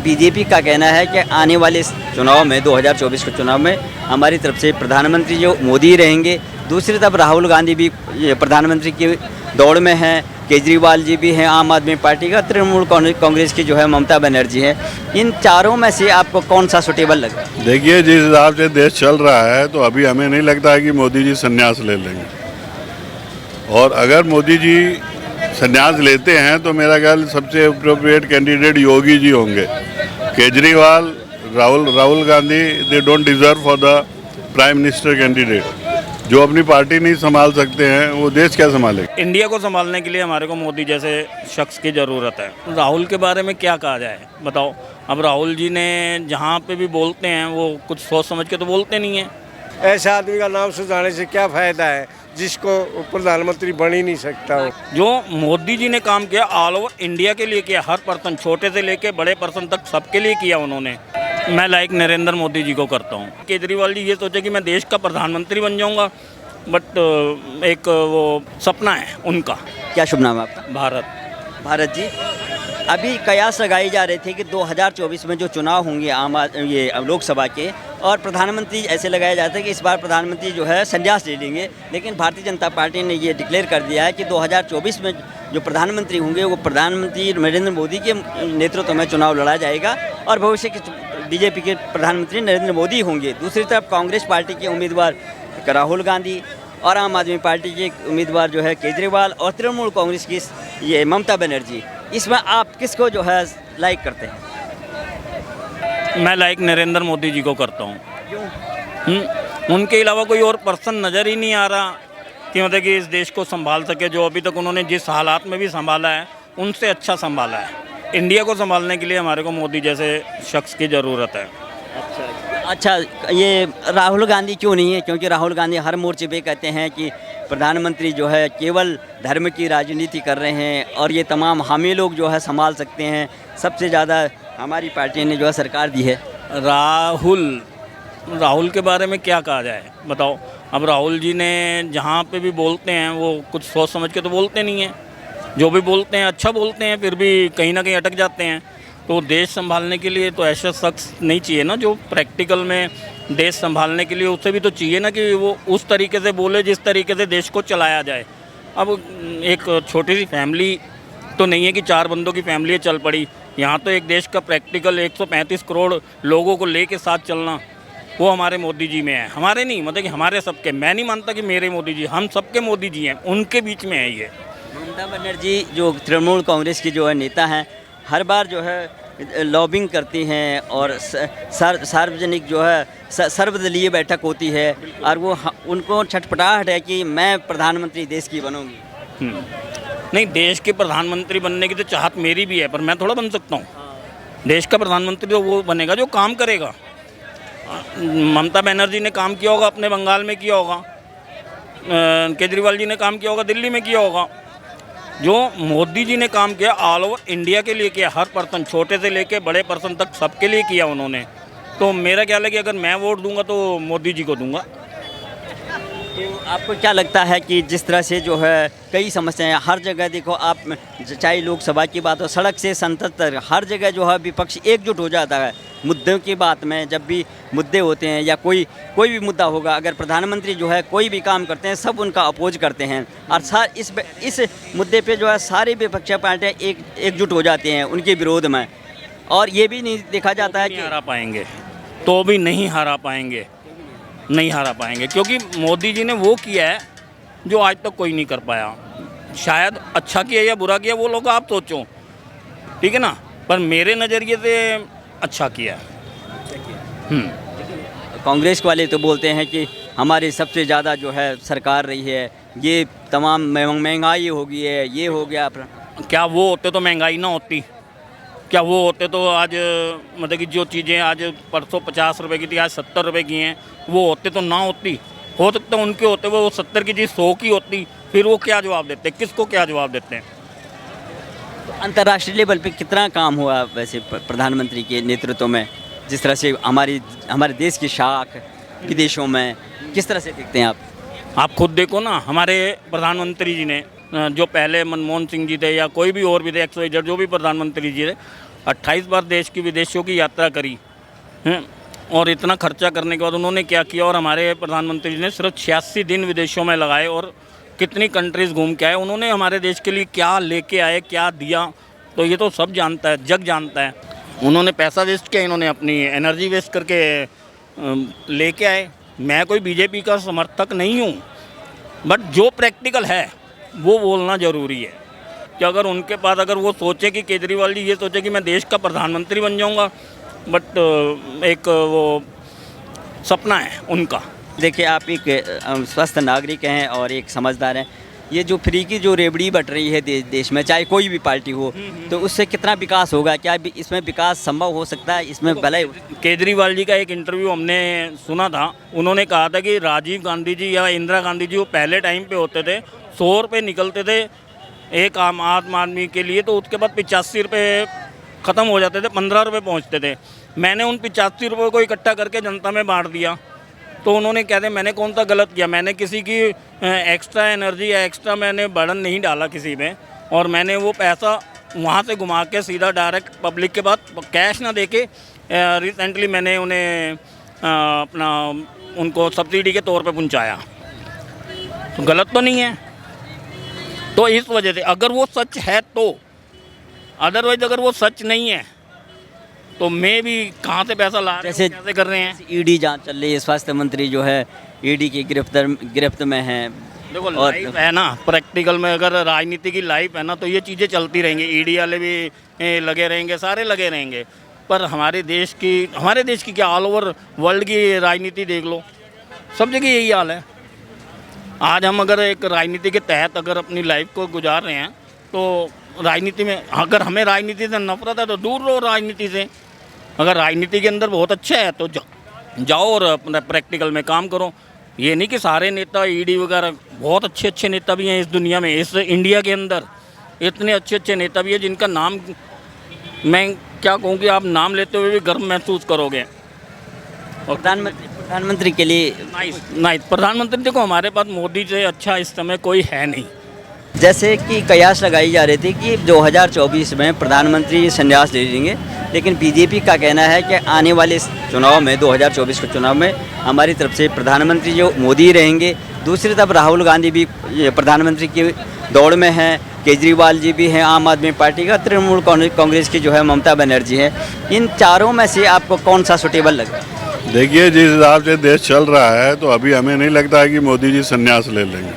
BJP का कहना है कि आने वाले इस चुनाव में 2024 के चुनाव में हमारी तरफ से प्रधानमंत्री जो मोदी रहेंगे। दूसरी तरफ राहुल गांधी भी प्रधानमंत्री की दौड़ में हैं, केजरीवाल जी भी हैं आम आदमी पार्टी का, तृणमूल कांग्रेस की जो है ममता बनर्जी है। इन चारों में से आपको कौन सा सुटेबल लगा? देखिए, जिस हिसाब से देश चल रहा है तो अभी हमें नहीं लगता है कि मोदी जी संन्यास ले लेंगे। और अगर मोदी जी संन्यास लेते हैं तो मेरा ख्याल सबसे अप्रोप्रिएट कैंडिडेट योगी जी होंगे। Kejriwal, Rahul Gandhi, they don't deserve for the prime minister candidate. जो अपनी पार्टी नहीं संभाल सकते हैं वो देश क्या संभालेगा? इंडिया को संभालने के लिए हमारे को मोदी जैसे शख्स की ज़रूरत है। राहुल के बारे में क्या कहा जाए बताओ। अब राहुल जी ने जहाँ पे भी बोलते हैं वो कुछ सोच समझ के तो बोलते नहीं हैं। ऐसे आदमी का नाम सुधारने से क्या फ़ायदा है जिसको प्रधानमंत्री बन ही नहीं सकता हो। जो मोदी जी ने काम किया ऑल ओवर इंडिया के लिए किया, हर पर्सन छोटे से लेके बड़े पर्सन तक सबके लिए किया उन्होंने। मैं लाइक नरेंद्र मोदी जी को करता हूँ। केजरीवाल जी ये सोचे कि मैं देश का प्रधानमंत्री बन जाऊँगा, बट एक वो सपना है उनका। क्या शुभ नाम है आपका? भारत जी, अभी कयास लगाई जा रहे थे कि 2024 में जो चुनाव होंगे ये लोकसभा के, और प्रधानमंत्री ऐसे लगाया जाता है कि इस बार प्रधानमंत्री जो है संन्यास ले लेंगे। लेकिन भारतीय जनता पार्टी ने ये डिक्लेयर कर दिया है कि 2024 में जो प्रधानमंत्री होंगे वो प्रधानमंत्री नरेंद्र मोदी के नेतृत्व में चुनाव लड़ा जाएगा और भविष्य के बीजेपी के प्रधानमंत्री नरेंद्र मोदी होंगे। दूसरी तरफ कांग्रेस पार्टी के उम्मीदवार राहुल गांधी और आम आदमी पार्टी के उम्मीदवार जो है केजरीवाल और तृणमूल कांग्रेस की ये ममता बनर्जी। इसमें आप किसको जो है लाइक करते हैं? मैं लाइक नरेंद्र मोदी जी को करता हूँ। क्यों? उनके अलावा कोई और पर्सन नज़र ही नहीं आ रहा कि मतलब कि इस देश को संभाल सके। जो अभी तक उन्होंने जिस हालात में भी संभाला है उनसे अच्छा संभाला है। इंडिया को संभालने के लिए हमारे को मोदी जैसे शख्स की ज़रूरत है। अच्छा, ये राहुल गांधी क्यों नहीं है? क्योंकि राहुल गांधी हर मोर्चे पे कहते हैं कि प्रधानमंत्री जो है केवल धर्म की राजनीति कर रहे हैं और ये तमाम हामी लोग जो है संभाल सकते हैं। सबसे ज़्यादा हमारी पार्टी ने जो है सरकार दी है। राहुल के बारे में क्या कहा जाए बताओ। अब राहुल जी ने जहाँ पे भी बोलते हैं वो कुछ सोच समझ के तो बोलते नहीं हैं। जो भी बोलते हैं अच्छा बोलते हैं, फिर भी कहीं ना कहीं अटक जाते हैं। तो देश संभालने के लिए तो ऐसा शख्स नहीं चाहिए ना जो प्रैक्टिकल में देश संभालने के लिए, उससे भी तो चाहिए ना कि वो उस तरीके से बोले जिस तरीके से देश को चलाया जाए। अब एक छोटी सी फैमिली तो नहीं है कि 4 बंदों की फैमिली चल पड़ी। यहाँ तो एक देश का प्रैक्टिकल 135 करोड़ लोगों को लेके साथ चलना वो हमारे मोदी जी में है। हमारे नहीं, मतलब कि हमारे सबके। मैं नहीं मानता कि मेरे मोदी जी, हम सबके मोदी जी हैं, उनके बीच में है ये। ममता बनर्जी जो तृणमूल कांग्रेस की जो है नेता हैं, हर बार जो है लॉबिंग करती हैं और सार्वजनिक जो है सर्वदलीय बैठक होती है और वो उनको छटपटाहट है कि मैं प्रधानमंत्री देश की बनूंगी। नहीं, देश के प्रधानमंत्री बनने की तो चाहत मेरी भी है, पर मैं थोड़ा बन सकता हूँ। देश का प्रधानमंत्री तो वो बनेगा जो काम करेगा। ममता बनर्जी ने काम किया होगा, अपने बंगाल में किया होगा, केजरीवाल जी ने काम किया होगा, दिल्ली में किया होगा। जो मोदी जी ने काम किया ऑल ओवर इंडिया के लिए किया, हर पर्सन छोटे से लेके बड़े पर्सन तक सबके लिए किया उन्होंने। तो मेरा ख्याल है कि अगर मैं वोट दूंगा तो मोदी जी को दूंगा। तो आपको क्या लगता है कि जिस तरह से जो है कई समस्याएं हर जगह देखो आप, चाहे लोकसभा की बात हो, सड़क से संसद तक, हर जगह जो है विपक्ष एकजुट हो जाता है मुद्दों की बात में। जब भी मुद्दे होते हैं या कोई भी मुद्दा होगा, अगर प्रधानमंत्री जो है कोई भी काम करते हैं सब उनका अपोज करते हैं और इस मुद्दे पे जो है सारी विपक्षी पार्टियाँ एकजुट हो जाती हैं उनके विरोध में। और ये भी नहीं देखा जाता है कि हरा पाएंगे, तो भी नहीं हरा पाएंगे, नहीं हरा पाएंगे, क्योंकि मोदी जी ने वो किया है जो आज तक कोई नहीं कर पाया। शायद अच्छा किया या बुरा किया वो लोग आप सोचो, ठीक है ना, पर मेरे नज़रिए से अच्छा किया। कांग्रेस वाले तो बोलते हैं कि हमारी सबसे ज़्यादा जो है सरकार रही है, ये तमाम महंगाई हो गई है, ये हो गया। क्या वो होते तो महंगाई ना होती? क्या वो होते तो आज मतलब कि जो चीज़ें आज परसों 50 रुपए की थी आज 70 रुपए की हैं, वो होते तो ना होती? हो सकता उनके होते वो 70 की चीज़ 100 की होती, फिर वो क्या जवाब देते, किसको क्या जवाब देते हैं? अंतर्राष्ट्रीय लेवल पे कितना काम हुआ वैसे प्रधानमंत्री के नेतृत्व में? जिस तरह से हमारे देश की शाख विदेशों में किस तरह से देखते हैं आप? आप खुद देखो ना, हमारे प्रधानमंत्री जी ने जो पहले मनमोहन सिंह जी थे या कोई भी और भी थे, XYZ जो भी प्रधानमंत्री जी थे, 28 बार देश की विदेशों की यात्रा करी हैं, और इतना खर्चा करने के बाद उन्होंने क्या किया, और हमारे प्रधानमंत्री जी ने सिर्फ 86 दिन विदेशों में लगाए और कितनी कंट्रीज़ घूम के आए। उन्होंने हमारे देश के लिए क्या लेके आए, क्या दिया, तो ये तो सब जानता है, जग जानता है। उन्होंने पैसा वेस्ट किया, इन्होंने अपनी एनर्जी वेस्ट करके लेके आए। मैं कोई बीजेपी का समर्थक नहीं हूँ, बट जो प्रैक्टिकल है वो बोलना ज़रूरी है कि अगर उनके पास, अगर वो सोचे कि केजरीवाल जी ये सोचे कि मैं देश का प्रधानमंत्री बन जाऊँगा, बट एक वो सपना है उनका। देखिए, आप एक स्वस्थ नागरिक हैं और एक समझदार हैं। ये जो फ्री की जो रेवड़ी बट रही है देश में, चाहे कोई भी पार्टी हो, तो उससे कितना विकास होगा? क्या इसमें विकास संभव हो सकता है? इसमें भले केजरीवाल जी का एक इंटरव्यू हमने सुना था, उन्होंने कहा था कि राजीव गांधी जी या इंदिरा गांधी जी वो पहले टाइम पे होते थे 100 रुपये निकलते थे एक आम आदमी के लिए, तो उसके बाद 85 रुपये ख़त्म हो जाते थे, 15 रुपये पहुँचते थे। मैंने उन 85 रुपये को इकट्ठा करके जनता में बांट दिया। तो उन्होंने कहते मैंने कौन सा गलत किया, मैंने किसी की एक्स्ट्रा एनर्जी या एक्स्ट्रा मैंने बर्डन नहीं डाला किसी में, और मैंने वो पैसा वहाँ से घुमा के सीधा डायरेक्ट पब्लिक के पास कैश ना देके रिसेंटली मैंने उन्हें अपना उनको सब्सिडी के तौर पे पहुँचाया। तो गलत तो नहीं है। तो इस वजह से अगर वो सच है तो, अदरवाइज अगर वो सच नहीं है तो मैं भी कहाँ से पैसा ला रहे हैं, कैसे कर रहे हैं। ईडी जांच चल रही है, स्वास्थ्य मंत्री जो है ईडी की गिरफ्त में है। देखो लाइफ है ना, प्रैक्टिकल में अगर राजनीति की लाइफ है ना, तो ये चीज़ें चलती रहेंगी। ईडी वाले भी लगे रहेंगे, सारे लगे रहेंगे, पर हमारे देश की क्या, ऑल ओवर वर्ल्ड की राजनीति देख लो, सब जगह यही हाल है। आज हम अगर एक राजनीति के तहत अगर अपनी लाइफ को गुजार रहे हैं, तो राजनीति में अगर हमें राजनीति से नफरत है तो दूर रहो राजनीति से। अगर राजनीति के अंदर बहुत अच्छा है तो जाओ और अपना प्रैक्टिकल में काम करो। ये नहीं कि सारे नेता ईडी वगैरह, बहुत अच्छे अच्छे नेता भी हैं इस दुनिया में, इस इंडिया के अंदर इतने अच्छे अच्छे नेता भी हैं जिनका नाम मैं क्या कहूँ कि आप नाम लेते हुए भी गर्व महसूस करोगे। और प्रधानमंत्री के लिए नाइस प्रधानमंत्री, देखो हमारे पास मोदी से अच्छा इस समय कोई है नहीं। जैसे कि कयास लगाई जा रही थी कि 2024 में प्रधानमंत्री संन्यास ले लेंगे, लेकिन बीजेपी का कहना है कि आने वाले चुनाव में 2024 के चुनाव में हमारी तरफ से प्रधानमंत्री जो मोदी रहेंगे। दूसरी तरफ राहुल गांधी भी प्रधानमंत्री की दौड़ में हैं, केजरीवाल जी भी हैं आम आदमी पार्टी का, तृणमूल कांग्रेस की जो है ममता बनर्जी है। इन चारों में से आपको कौन सा सुटेबल लगा? देखिए, जिस हिसाब से देश चल रहा है तो अभी हमें नहीं लगता है कि मोदी जी संन्यास ले लेंगे,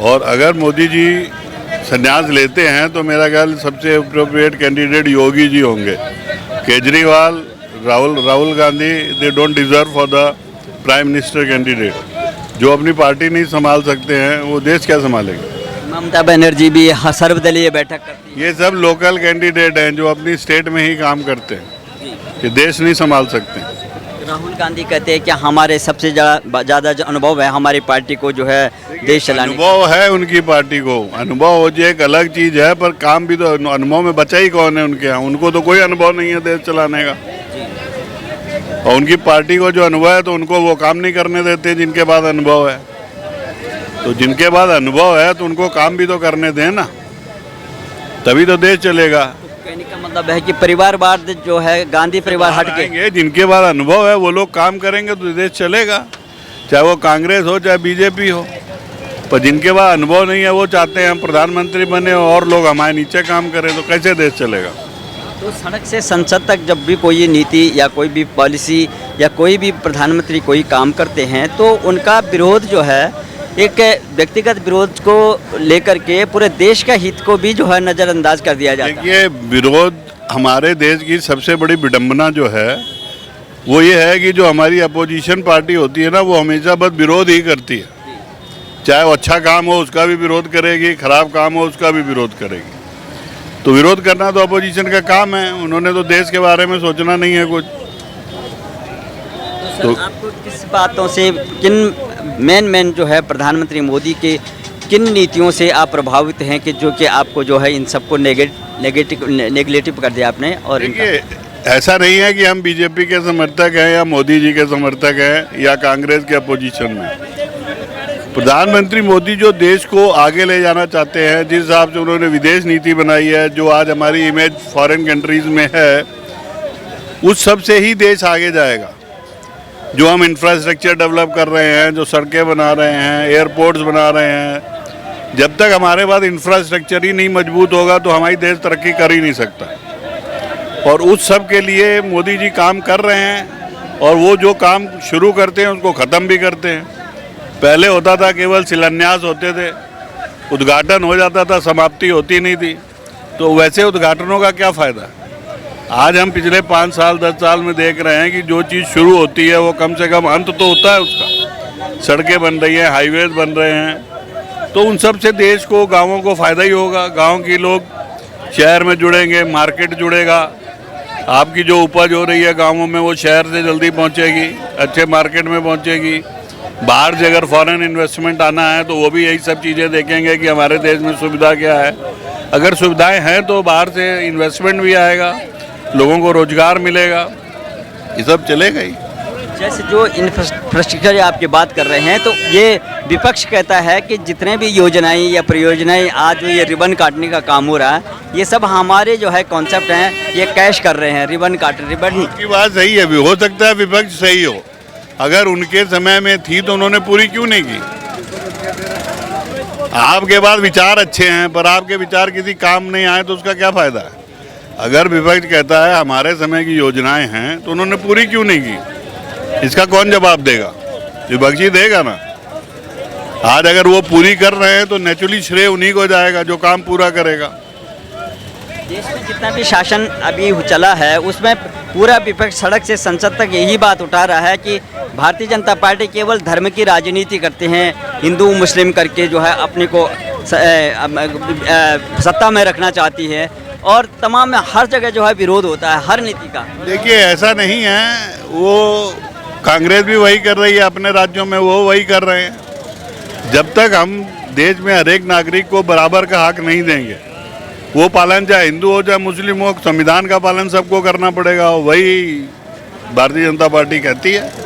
और अगर मोदी जी संन्यास लेते हैं तो मेरा ख्याल सबसे अप्रोप्रिएट कैंडिडेट योगी जी होंगे। Kejriwal, Rahul Gandhi, they don't deserve for the prime minister candidate. जो अपनी पार्टी नहीं संभाल सकते हैं वो देश क्या संभालेंगे? ममता बनर्जी भी सर्वदलीय बैठक करती है। ये सब लोकल कैंडिडेट हैं जो अपनी स्टेट में ही काम करते हैं, ये देश नहीं संभाल सकते। राहुल गांधी कहते हैं कि हमारे सबसे ज़्यादा जो अनुभव है हमारी पार्टी को जो है देश चलाने। अनुभव है उनकी पार्टी को, अनुभव हो जाए एक अलग चीज़ है, पर काम भी तो अनुभव में बचा ही कौन है उनके यहाँ? उनको तो कोई अनुभव नहीं है देश चलाने का। और उनकी पार्टी को जो अनुभव है तो उनको वो काम नहीं करने देते जिनके पास अनुभव है। तो जिनके पास अनुभव है तो उनको काम भी तो करने दें ना, तभी तो देश चलेगा। कहने का मतलब है कि परिवारवाद जो है, गांधी परिवार हट के जिनके पास अनुभव है वो लोग काम करेंगे तो देश चलेगा, चाहे वो कांग्रेस हो चाहे बीजेपी हो। पर जिनके पास अनुभव नहीं है वो चाहते हैं हम प्रधानमंत्री बने और लोग हमारे नीचे काम करें, तो कैसे देश चलेगा? तो सड़क से संसद तक जब भी कोई नीति या कोई भी पॉलिसी या कोई भी प्रधानमंत्री कोई काम करते हैं तो उनका विरोध जो है एक व्यक्तिगत विरोध को लेकर के पूरे देश का हित को भी जो है नज़रअंदाज कर दिया जाता है। देखिए, विरोध हमारे देश की सबसे बड़ी विडंबना जो है वो ये है कि जो हमारी अपोजिशन पार्टी होती है ना, वो हमेशा बस विरोध ही करती है। चाहे वो अच्छा काम हो उसका भी विरोध करेगी, खराब काम हो उसका भी विरोध करेगी। तो विरोध करना तो अपोजिशन का काम है, उन्होंने तो देश के बारे में सोचना नहीं है कुछ। तो आपको किस बातों से, किन मेन जो है प्रधानमंत्री मोदी के किन नीतियों से आप प्रभावित हैं कि जो कि आपको जो है इन सबको नेगेटिव कर दिया आपने? और देखिए, ऐसा नहीं है कि हम बीजेपी के समर्थक हैं या मोदी जी के समर्थक हैं या कांग्रेस के अपोजिशन में। प्रधानमंत्री मोदी जो देश को आगे ले जाना चाहते हैं, जिस हिसाब से उन्होंने विदेश नीति बनाई है, जो आज हमारी इमेज फॉरेन कंट्रीज में है, उस सब से ही देश आगे जाएगा। जो हम इंफ्रास्ट्रक्चर डेवलप कर रहे हैं, जो सड़कें बना रहे हैं, एयरपोर्ट्स बना रहे हैं, जब तक हमारे पास इंफ्रास्ट्रक्चर ही नहीं मजबूत होगा तो हमारी देश तरक्की कर ही नहीं सकता। और उस सब के लिए मोदी जी काम कर रहे हैं, और वो जो काम शुरू करते हैं उसको ख़त्म भी करते हैं। पहले होता था केवल शिलान्यास होते थे, उद्घाटन हो जाता था, समाप्ति होती नहीं थी। तो वैसे उद्घाटनों का क्या फ़ायदा? आज हम पिछले 5 साल 10 साल में देख रहे हैं कि जो चीज़ शुरू होती है वो कम से कम अंत तो होता है उसका। सड़कें बन रही हैं, हाईवेज बन रहे हैं, तो उन सब से देश को, गाँवों को फ़ायदा ही होगा। गाँव के लोग शहर में जुड़ेंगे, मार्केट जुड़ेगा, आपकी जो उपज हो रही है गाँवों में वो शहर से जल्दी पहुँचेगी, अच्छे मार्केट में पहुँचेगी। बाहर से अगर फॉरेन इन्वेस्टमेंट आना है तो वो भी यही सब चीज़ें देखेंगे कि हमारे देश में सुविधा क्या है। अगर सुविधाएं हैं तो बाहर से इन्वेस्टमेंट भी आएगा, लोगों को रोजगार मिलेगा, ये सब चलेगा ही। जैसे जो इंफ्रास्ट्रक्चर आपकी बात कर रहे हैं, तो ये विपक्ष कहता है कि जितने भी योजनाएं या परियोजनाएं आज जो ये रिबन काटने का काम हो रहा है, ये सब हमारे जो है कॉन्सेप्ट हैं, ये कैश कर रहे हैं, रिबन की बात सही है, भी हो सकता है विपक्ष सही हो। अगर उनके समय में थी तो उन्होंने पूरी क्यों नहीं की? आपके पास विचार अच्छे हैं पर आपके विचार किसी काम नहीं आए तो उसका क्या फायदा है? अगर विपक्ष कहता है हमारे समय की योजनाएं हैं तो उन्होंने पूरी क्यों नहीं की, इसका कौन जवाब देगा? विपक्ष ही देगा ना। आज अगर वो पूरी कर रहे हैं तो नेचुरली श्रेय उन्हीं को जाएगा जो काम पूरा करेगा। देश में जितना भी शासन अभी चला है उसमें पूरा विपक्ष सड़क से संसद तक यही बात उठा रहा है कि भारतीय जनता पार्टी केवल धर्म की राजनीति करते हैं, हिंदू मुस्लिम करके जो है अपने को सत्ता में रखना चाहती है, और तमाम हर जगह जो है विरोध होता है हर नीति का। देखिए ऐसा नहीं है, वो कांग्रेस भी वही कर रही है अपने राज्यों में, वो वही कर रहे हैं। जब तक हम देश में हर एक नागरिक को बराबर का हक नहीं देंगे, वो पालन चाहे हिंदू हो चाहे मुस्लिम हो, संविधान का पालन सबको करना पड़ेगा। वही भारतीय जनता पार्टी कहती है।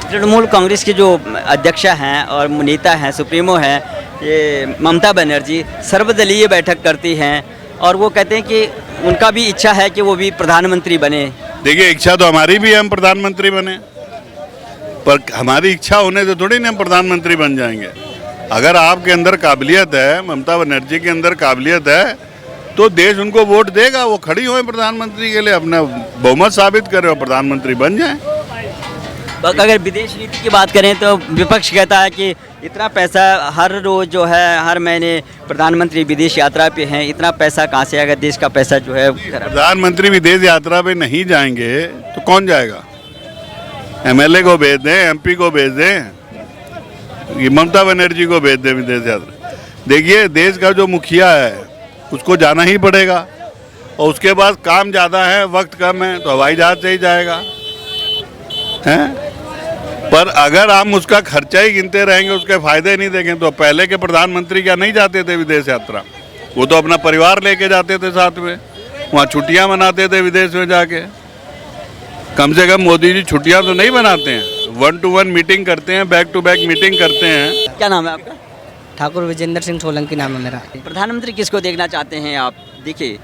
तृणमूल कांग्रेस के जो अध्यक्ष हैं और नेता हैं, सुप्रीमो हैं, ये ममता बनर्जी सर्वदलीय बैठक करती हैं और वो कहते हैं कि उनका भी इच्छा है कि वो भी प्रधानमंत्री बने। देखिए इच्छा तो हमारी भी है हम प्रधानमंत्री बने, पर हमारी इच्छा होने से थोड़ी ना हम प्रधानमंत्री बन जाएंगे। अगर आपके अंदर काबिलियत है, ममता बनर्जी के अंदर काबिलियत है, तो देश उनको वोट देगा, वो खड़ी हुए प्रधानमंत्री के लिए, अपना बहुमत साबित करें और प्रधानमंत्री बन जाएं। अगर विदेश नीति की बात करें तो विपक्ष कहता है कि इतना पैसा हर रोज़ जो है, हर महीने प्रधानमंत्री विदेश यात्रा पे हैं, इतना पैसा कहाँ से आएगा? देश का पैसा जो है प्रधानमंत्री विदेश यात्रा पे नहीं जाएंगे तो कौन जाएगा? MLA को भेज दें, MP को भेज दें, ममता बनर्जी को भेज दें विदेश यात्रा। देखिए देश का जो मुखिया है उसको जाना ही पड़ेगा, और उसके बाद काम ज़्यादा है, वक्त कम है, तो हवाई जहाज से ही जाएगा हैं। पर अगर हम उसका खर्चा ही गिनते रहेंगे, उसके फायदे नहीं देखें, तो पहले के प्रधानमंत्री क्या नहीं जाते थे विदेश यात्रा? वो तो अपना परिवार लेके जाते थे साथ में, वहाँ छुट्टियाँ मनाते थे विदेश में जाके। कम से कम मोदी जी छुट्टियाँ तो नहीं बनाते हैं, 1-to-1 मीटिंग करते हैं, बैक टू बैक मीटिंग करते हैं। क्या नाम है आपका? ठाकुर विजेंद्र सिंह सोलंकी नाम है मेरा। प्रधानमंत्री किसको देखना चाहते हैं आप? देखिए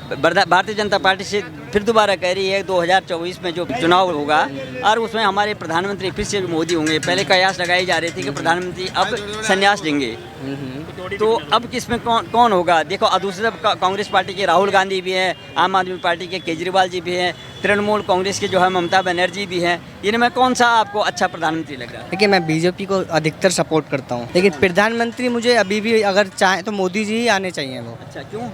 भारतीय जनता पार्टी से फिर दोबारा कह रही है 2024 में जो चुनाव होगा और उसमें हमारे प्रधानमंत्री फिर से मोदी होंगे। पहले कयास लगाई जा रही थी कि प्रधानमंत्री अब संन्यास लेंगे, तो अब किसमें कौन होगा? देखो दूसरी तरफ कांग्रेस पार्टी के राहुल गांधी भी हैं, आम आदमी पार्टी के केजरीवाल जी भी हैं, तृणमूल कांग्रेस के जो है ममता बनर्जी भी हैं। इनमें कौन सा आपको अच्छा प्रधानमंत्री लग रहा है? देखिए मैं बीजेपी को अधिकतर सपोर्ट करता हूँ, लेकिन प्रधानमंत्री मुझे अभी भी अगर चाहे तो मोदी जी ही आने चाहिए। वो अच्छा क्यों?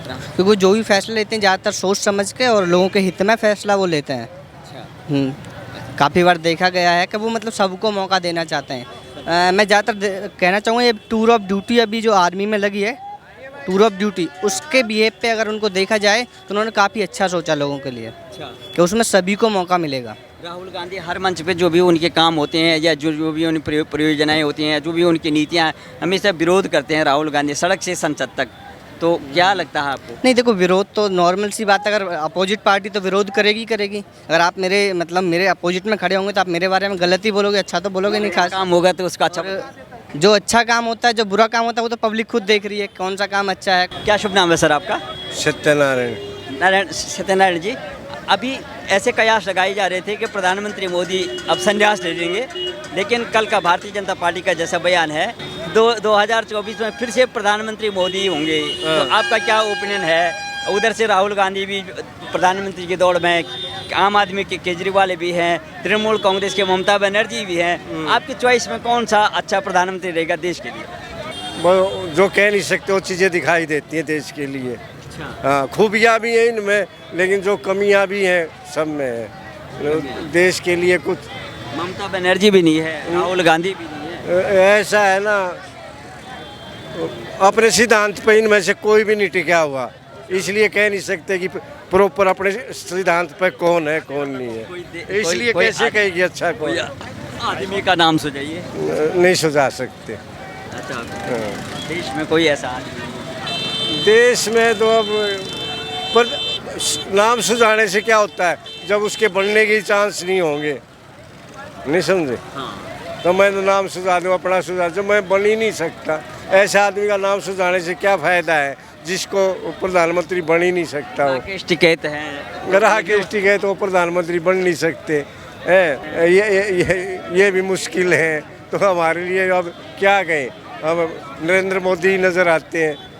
क्योंकि वो जो भी फैसला लेते हैं ज़्यादातर सोच समझ के और लोगों के हित में फैसला वो लेते हैं। अच्छा काफ़ी बार देखा गया है कि वो मतलब सबको मौका देना चाहते हैं। मैं ज़्यादातर कहना चाहूँगा ये टूर ऑफ ड्यूटी अभी जो आर्मी में लगी है, टूर ऑफ ड्यूटी, उसके बिहेव पे अगर उनको देखा जाए तो उन्होंने काफ़ी अच्छा सोचा लोगों के लिए कि उसमें सभी को मौका मिलेगा। राहुल गांधी हर मंच पे जो भी उनके काम होते हैं या जो भी उनकी परियोजनाएं होती हैं, जो भी उनकी नीतियाँ, हमेशा विरोध करते हैं राहुल गांधी सड़क से संसद तक। तो क्या लगता है आपको? नहीं देखो, विरोध तो नॉर्मल सी बात है, अगर अपोजिट पार्टी तो विरोध करेगी। अगर आप मेरे अपोजिट में खड़े होंगे तो आप मेरे बारे में गलत ही बोलोगे, अच्छा तो बोलोगे नहीं। खास काम होगा तो उसका अच्छा जो अच्छा काम होता है, जो बुरा काम होता है, वो तो पब्लिक खुद देख रही है कौन सा काम अच्छा है। क्या शुभ नाम है सर आपका? सत्यनारायण। नारायण सत्यनारायण जी, अभी ऐसे कयास लगाए जा रहे थे कि प्रधानमंत्री मोदी अब संन्यास ले लेंगे, लेकिन कल का भारतीय जनता पार्टी का जैसा बयान है 2024 में फिर से प्रधानमंत्री मोदी होंगे, तो आपका क्या ओपिनियन है? उधर से राहुल गांधी भी प्रधानमंत्री की दौड़ में, आम आदमी के केजरीवाल भी हैं, तृणमूल कांग्रेस के ममता बनर्जी भी हैं। आपकी चॉइस में कौन सा अच्छा प्रधानमंत्री रहेगा देश के लिए? वो जो कह नहीं सकते वो चीज़ें दिखाई देती हैं देश के लिए। हाँ, खूबियाँ भी हैं इनमें, लेकिन जो कमियाँ भी हैं सब में है। देश के लिए कुछ ममता बनर्जी भी नहीं है, राहुल गांधी भी नहीं है। ऐसा है ना, अपने सिद्धांत पे इनमें से कोई भी नहीं टिका हुआ, इसलिए कह नहीं सकते कि प्रॉपर अपने सिद्धांत पे कौन है कौन नहीं है, इसलिए कैसे कहेगी अच्छा कौन। आदमी का नाम सुझाइए। नहीं सुझा सकते। अच्छा, हाँ। देश में कोई ऐसा आदमी नहीं है। देश में तो अब पर नाम सुझाने से क्या होता है, जब उसके बनने के चांस नहीं होंगे, नहीं समझे, हाँ। तो मैं तो नाम सुझा दूँ, अपना सुझा, जब मैं बन ही नहीं सकता, ऐसे आदमी का नाम सुझाने से क्या फ़ायदा है जिसको प्रधानमंत्री बन ही नहीं सकता हो। राकेश टिकैत हैं, राकेश टिकैत तो प्रधानमंत्री बन नहीं सकते हैं, ये भी मुश्किल है। तो हमारे लिए अब क्या कहें, अब नरेंद्र मोदी नज़र आते हैं,